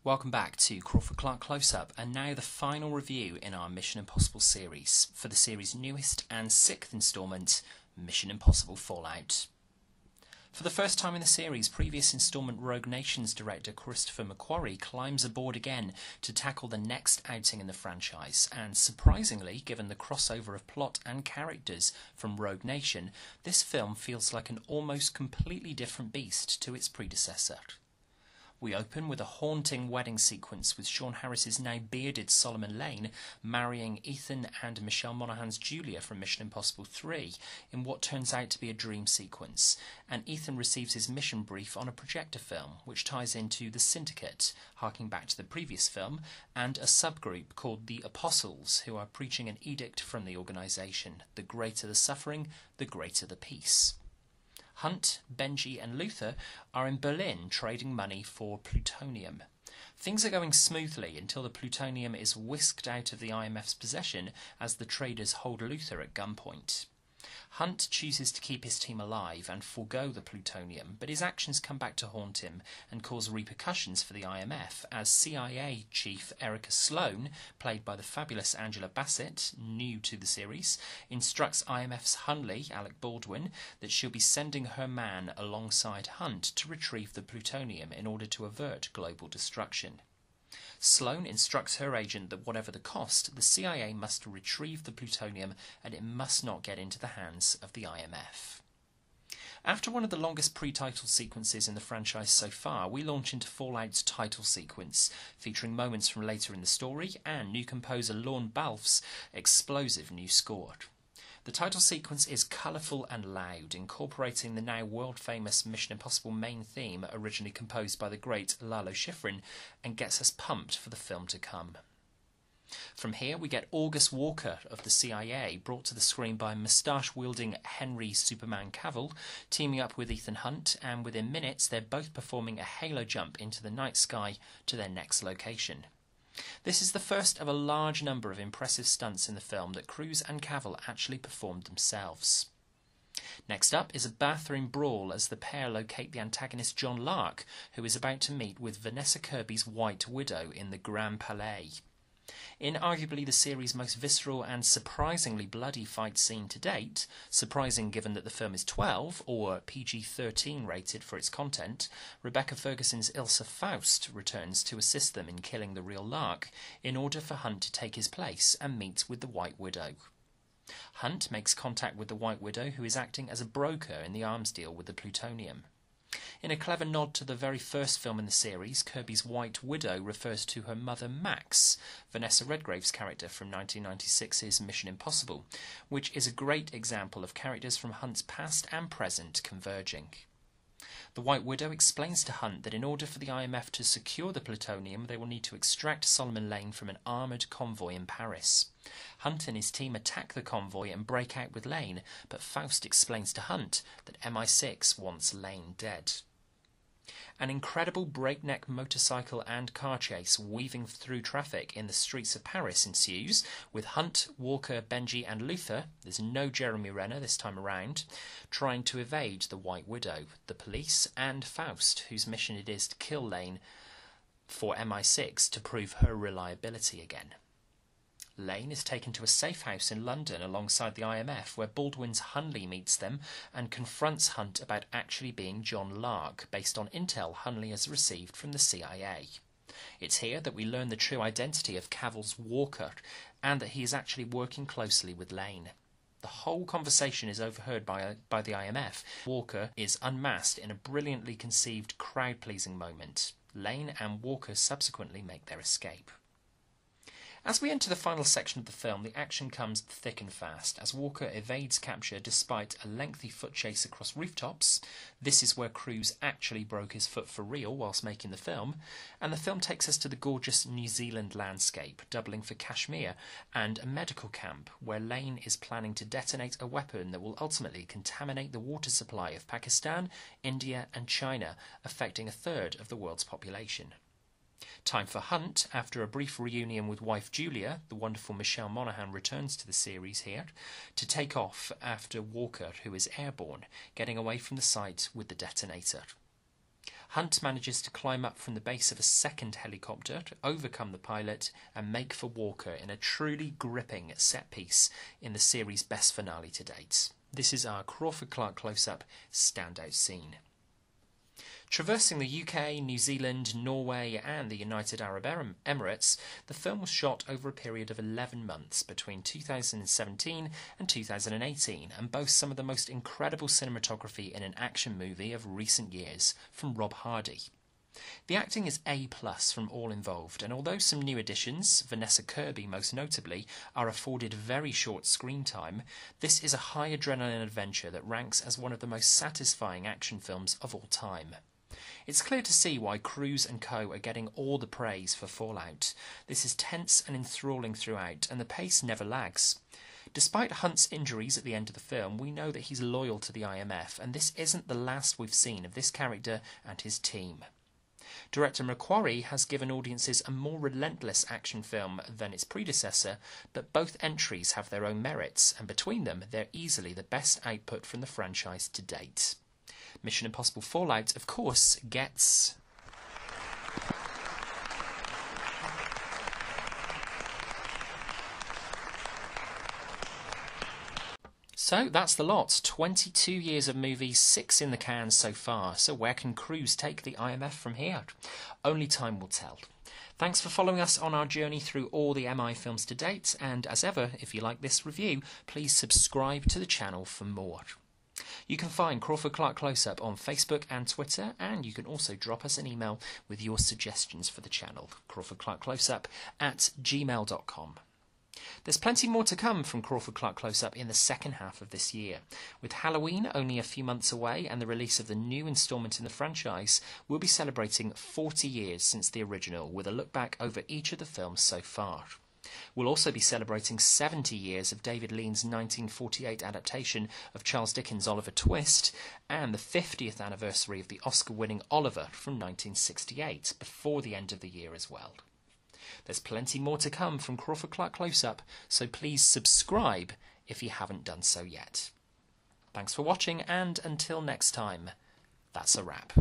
Welcome back to Crawford-Clark Close-Up, and now the final review in our Mission Impossible series, for the series' newest and sixth instalment, Mission Impossible Fallout. For the first time in the series, previous instalment Rogue Nations director Christopher McQuarrie climbs aboard again to tackle the next outing in the franchise, and surprisingly, given the crossover of plot and characters from Rogue Nation, this film feels like an almost completely different beast to its predecessor. We open with a haunting wedding sequence with Sean Harris's now bearded Solomon Lane marrying Ethan and Michelle Monaghan's Julia from Mission Impossible 3 in what turns out to be a dream sequence, and Ethan receives his mission brief on a projector film, which ties into the Syndicate, harking back to the previous film, and a subgroup called the Apostles, who are preaching an edict from the organisation: the greater the suffering, the greater the peace. Hunt, Benji and Luther are in Berlin trading money for plutonium. Things are going smoothly until the plutonium is whisked out of the IMF's possession as the traders hold Luther at gunpoint. Hunt chooses to keep his team alive and forego the plutonium, but his actions come back to haunt him and cause repercussions for the IMF, as CIA Chief Erica Sloan, played by the fabulous Angela Bassett, new to the series, instructs IMF's Hunley, Alec Baldwin, that she'll be sending her man alongside Hunt to retrieve the plutonium in order to avert global destruction. Sloan instructs her agent that whatever the cost, the CIA must retrieve the plutonium and it must not get into the hands of the IMF. After one of the longest pre-title sequences in the franchise so far, we launch into Fallout's title sequence, featuring moments from later in the story and new composer Lorne Balfe's explosive new score. The title sequence is colourful and loud, incorporating the now world-famous Mission Impossible main theme originally composed by the great Lalo Schifrin, and gets us pumped for the film to come. From here we get August Walker of the CIA, brought to the screen by moustache-wielding Henry Superman Cavill, teaming up with Ethan Hunt, and within minutes they're both performing a halo jump into the night sky to their next location. This is the first of a large number of impressive stunts in the film that Cruise and Cavill actually performed themselves. Next up is a bathroom brawl as the pair locate the antagonist John Lark, who is about to meet with Vanessa Kirby's White Widow in the Grand Palais. In arguably the series' most visceral and surprisingly bloody fight scene to date, surprising given that the film is 12, or PG-13 rated for its content, Rebecca Ferguson's Ilsa Faust returns to assist them in killing the real Lark, in order for Hunt to take his place and meet with the White Widow. Hunt makes contact with the White Widow, who is acting as a broker in the arms deal with the plutonium. In a clever nod to the very first film in the series, Kirby's White Widow refers to her mother Max, Vanessa Redgrave's character from 1996's Mission Impossible, which is a great example of characters from Hunt's past and present converging. The White Widow explains to Hunt that in order for the IMF to secure the plutonium, they will need to extract Solomon Lane from an armoured convoy in Paris. Hunt and his team attack the convoy and break out with Lane, but Faust explains to Hunt that MI6 wants Lane dead. An incredible breakneck motorcycle and car chase weaving through traffic in the streets of Paris ensues, with Hunt, Walker, Benji and Luther, there's no Jeremy Renner this time around, trying to evade the White Widow, the police and Faust, whose mission it is to kill Lane for MI6 to prove her reliability again. Lane is taken to a safe house in London alongside the IMF, where Baldwin's Hunley meets them and confronts Hunt about actually being John Lark, based on intel Hunley has received from the CIA. It's here that we learn the true identity of Cavill's Walker, and that he is actually working closely with Lane. The whole conversation is overheard by the IMF. Walker is unmasked in a brilliantly conceived crowd-pleasing moment. Lane and Walker subsequently make their escape. As we enter the final section of the film, the action comes thick and fast, as Walker evades capture despite a lengthy foot chase across rooftops. This is where Cruise actually broke his foot for real whilst making the film, and the film takes us to the gorgeous New Zealand landscape, doubling for Kashmir, and a medical camp, where Lane is planning to detonate a weapon that will ultimately contaminate the water supply of Pakistan, India and China, affecting a third of the world's population. Time for Hunt. After a brief reunion with wife Julia, the wonderful Michelle Monaghan returns to the series here to take off after Walker, who is airborne, getting away from the site with the detonator. Hunt manages to climb up from the base of a second helicopter to overcome the pilot and make for Walker in a truly gripping set piece in the series' best finale to date. This is our Crawford-Clark close-up standout scene. Traversing the UK, New Zealand, Norway and the United Arab Emirates, the film was shot over a period of 11 months between 2017 and 2018 and boasts some of the most incredible cinematography in an action movie of recent years from Rob Hardy. The acting is A+ from all involved, and although some new additions, Vanessa Kirby most notably, are afforded very short screen time, this is a high adrenaline adventure that ranks as one of the most satisfying action films of all time. It's clear to see why Cruise and co are getting all the praise for Fallout. This is tense and enthralling throughout, and the pace never lags. Despite Hunt's injuries at the end of the film, we know that he's loyal to the IMF, and this isn't the last we've seen of this character and his team. Director Macquarie has given audiences a more relentless action film than its predecessor, but both entries have their own merits, and between them, they're easily the best output from the franchise to date. Mission Impossible Fallout, of course, gets... So that's the lot. 22 years of movies, 6 in the can so far. So where can Cruise take the IMF from here? Only time will tell. Thanks for following us on our journey through all the MI films to date, and as ever, if you like this review, please subscribe to the channel for more. You can find Crawford-Clark Close-Up on Facebook and Twitter, and you can also drop us an email with your suggestions for the channel, crawfordclarkcloseup@gmail.com. There's plenty more to come from Crawford-Clark Close-Up in the second half of this year. With Halloween only a few months away and the release of the new instalment in the franchise, we'll be celebrating 40 years since the original, with a look back over each of the films so far. We'll also be celebrating 70 years of David Lean's 1948 adaptation of Charles Dickens' Oliver Twist, and the 50th anniversary of the Oscar-winning Oliver from 1968, before the end of the year as well. There's plenty more to come from Crawford-Clark Close-Up, so please subscribe if you haven't done so yet. Thanks for watching, and until next time, that's a wrap.